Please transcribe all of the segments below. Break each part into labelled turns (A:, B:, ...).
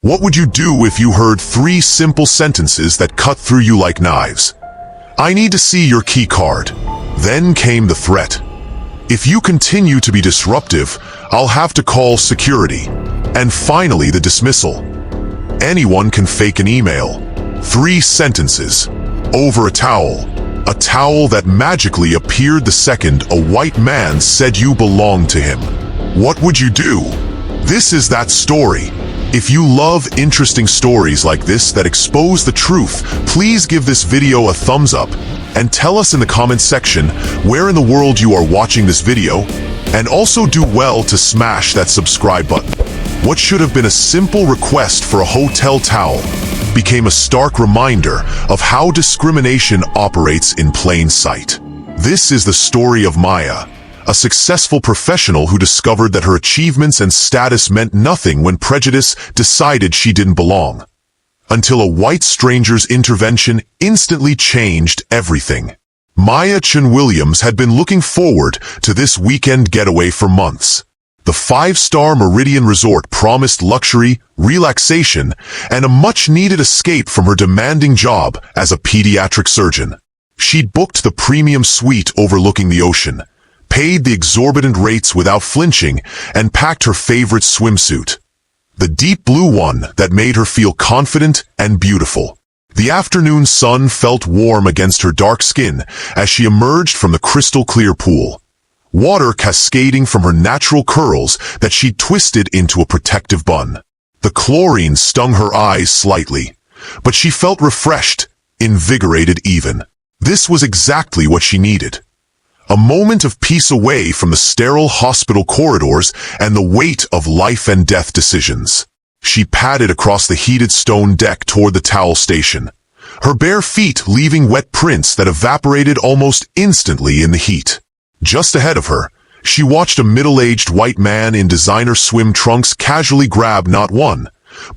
A: What would you do if you heard 3 simple sentences that cut through you like knives? I need to see your key card. Then came the threat. If you continue to be disruptive, I'll have to call security. And finally, the dismissal. Anyone can fake an email. 3 sentences. Over a towel. A towel that magically appeared the second a white man said you belonged to him. What would you do? This is that story. If you love interesting stories like this that expose the truth, please give this video a thumbs up and tell us in the comments section where in the world you are watching this video, and also do well to smash that subscribe button. What should have been a simple request for a hotel towel became a stark reminder of how discrimination operates in plain sight. This is the story of Maya, a successful professional who discovered that her achievements and status meant nothing when prejudice decided she didn't belong. Until a white stranger's intervention instantly changed everything. Maya Chen-Williams had been looking forward to this weekend getaway for months. The 5-star Meridian Resort promised luxury, relaxation, and a much-needed escape from her demanding job as a pediatric surgeon. She'd booked the premium suite overlooking the ocean, paid the exorbitant rates without flinching, and packed her favorite swimsuit. The deep blue one that made her feel confident and beautiful. The afternoon sun felt warm against her dark skin as she emerged from the crystal-clear pool. Water cascading from her natural curls that she'd twisted into a protective bun. The chlorine stung her eyes slightly, but she felt refreshed, invigorated even. This was exactly what she needed. A moment of peace away from the sterile hospital corridors and the weight of life and death decisions. She padded across the heated stone deck toward the towel station, her bare feet leaving wet prints that evaporated almost instantly in the heat. Just ahead of her, she watched a middle-aged white man in designer swim trunks casually grab not 1,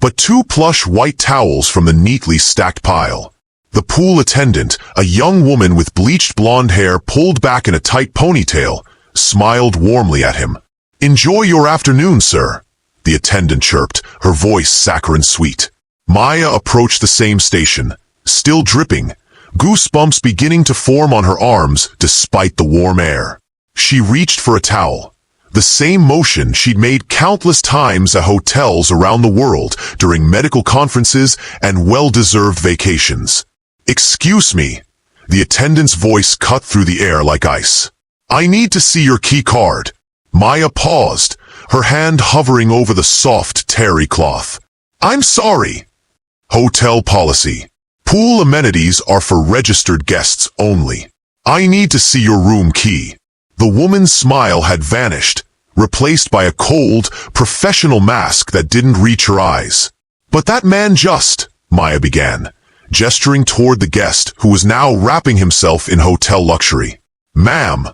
A: but 2 plush white towels from the neatly stacked pile. The pool attendant, a young woman with bleached blonde hair pulled back in a tight ponytail, smiled warmly at him. "Enjoy your afternoon, sir," the attendant chirped, her voice saccharine sweet. Maya approached the same station, still dripping, goosebumps beginning to form on her arms despite the warm air. She reached for a towel, the same motion she'd made countless times at hotels around the world during medical conferences and well-deserved vacations. "Excuse me," the attendant's voice cut through the air like ice. "I need to see your key card." Maya paused, her hand hovering over the soft terry cloth. "I'm sorry." Hotel policy. Pool amenities are for registered guests only. "I need to see your room key." The woman's smile had vanished, replaced by a cold, professional mask that didn't reach her eyes. "But that man just," Maya began, gesturing toward the guest who was now wrapping himself in hotel luxury. "Ma'am,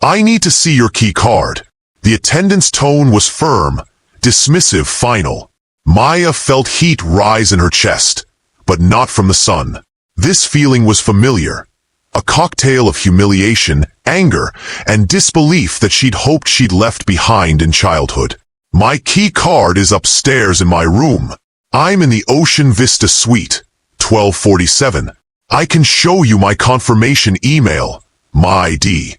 A: I need to see your key card." The attendant's tone was firm, dismissive, final. Maya felt heat rise in her chest, but not from the sun. This feeling was familiar, a cocktail of humiliation, anger, and disbelief that she'd hoped she'd left behind in childhood. "My key card is upstairs in my room. I'm in the Ocean Vista Suite, 1247. I can show you my confirmation email, my ID."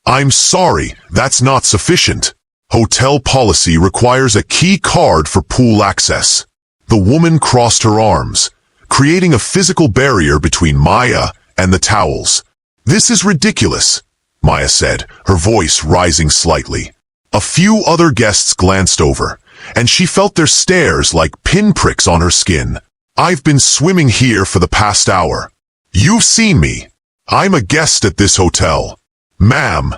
A: "I'm sorry, that's not sufficient. Hotel policy requires a key card for pool access." The woman crossed her arms, creating a physical barrier between Maya and the towels. "This is ridiculous," Maya said, her voice rising slightly. A few other guests glanced over, and she felt their stares like pinpricks on her skin. "I've been swimming here for the past hour. You've seen me. I'm a guest at this hotel. Ma'am,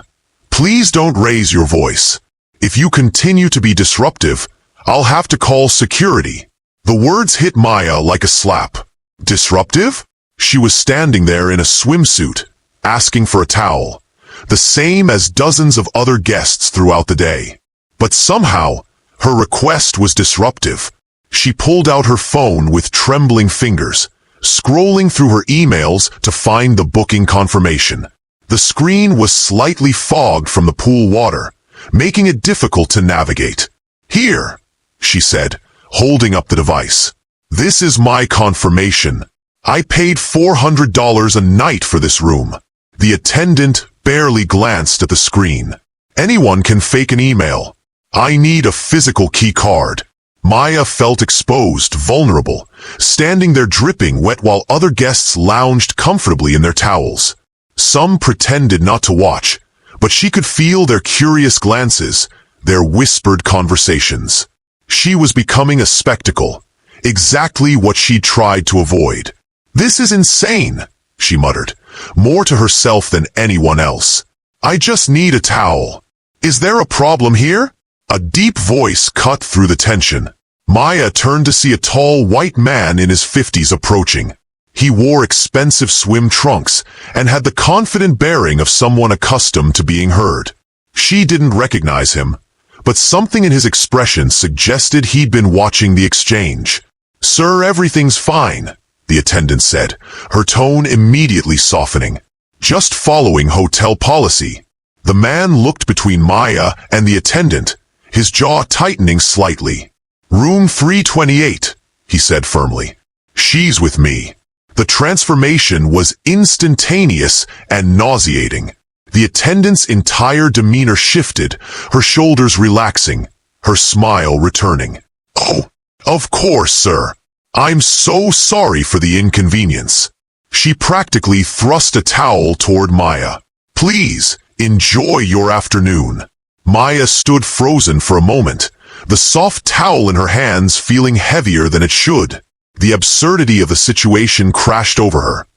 A: please don't raise your voice. If you continue to be disruptive, I'll have to call security." The words hit Maya like a slap. Disruptive? She was standing there in a swimsuit, asking for a towel, the same as dozens of other guests throughout the day. But somehow, her request was disruptive. She pulled out her phone with trembling fingers, scrolling through her emails to find the booking confirmation. The screen was slightly fogged from the pool water, making it difficult to navigate. "Here," she said, holding up the device. "This is my confirmation. I paid $400 a night for this room." The attendant barely glanced at the screen. "Anyone can fake an email. I need a physical key card." Maya felt exposed, vulnerable, standing there dripping wet while other guests lounged comfortably in their towels. Some pretended not to watch, but she could feel their curious glances, their whispered conversations. She was becoming a spectacle, exactly what she'd tried to avoid. "This is insane," she muttered, more to herself than anyone else. "I just need a towel. Is there a problem here?" A deep voice cut through the tension. Maya turned to see a tall white man in his 50s approaching. He wore expensive swim trunks and had the confident bearing of someone accustomed to being heard. She didn't recognize him, but something in his expression suggested he'd been watching the exchange. "Sir, everything's fine," the attendant said, her tone immediately softening. "Just following hotel policy." The man looked between Maya and the attendant, his jaw tightening slightly. "Room 328, he said firmly. "She's with me." The transformation was instantaneous and nauseating. The attendant's entire demeanor shifted, her shoulders relaxing, her smile returning. "Oh, of course, sir. I'm so sorry for the inconvenience." She practically thrust a towel toward Maya. "Please, enjoy your afternoon." Maya stood frozen for a moment, the soft towel in her hands feeling heavier than it should. The absurdity of the situation crashed over her.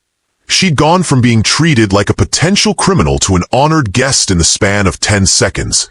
A: She'd gone from being treated like a potential criminal to an honored guest in the span of 10 seconds,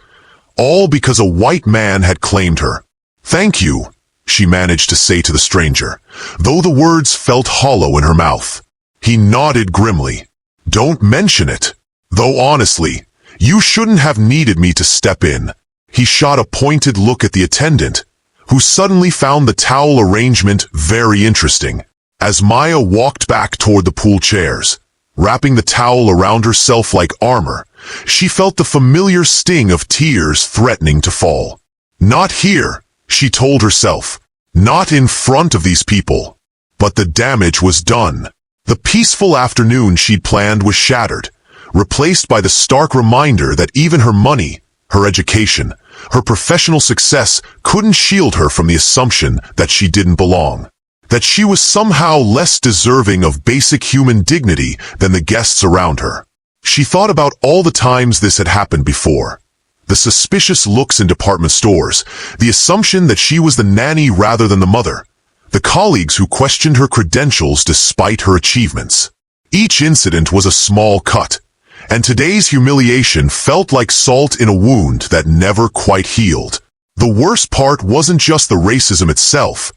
A: all because a white man had claimed her. "Thank you," she managed to say to the stranger, though the words felt hollow in her mouth. He nodded grimly. "Don't mention it. Though honestly, you shouldn't have needed me to step in." He shot a pointed look at the attendant, who suddenly found the towel arrangement very interesting. As Maya walked back toward the pool chairs, wrapping the towel around herself like armor, she felt the familiar sting of tears threatening to fall. "Not here," she told herself. "Not in front of these people." But the damage was done. The peaceful afternoon she'd planned was shattered, replaced by the stark reminder that even her money, her education, her professional success couldn't shield her from the assumption that she didn't belong, that she was somehow less deserving of basic human dignity than the guests around her. She thought about all the times this had happened before. The suspicious looks in department stores, the assumption that she was the nanny rather than the mother, the colleagues who questioned her credentials despite her achievements. Each incident was a small cut, and today's humiliation felt like salt in a wound that never quite healed. The worst part wasn't just the racism itself.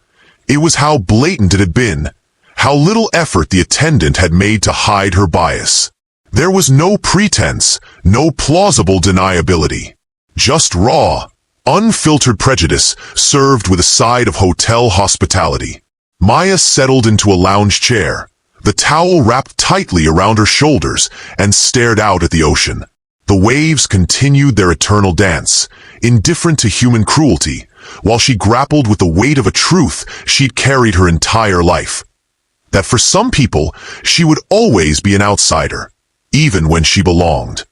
A: It was how blatant it had been, how little effort the attendant had made to hide her bias. There was no pretense, no plausible deniability. Just raw, unfiltered prejudice served with a side of hotel hospitality. Maya settled into a lounge chair, the towel wrapped tightly around her shoulders, and stared out at the ocean. The waves continued their eternal dance, indifferent to human cruelty, while she grappled with the weight of a truth she'd carried her entire life. That for some people, she would always be an outsider, even when she belonged.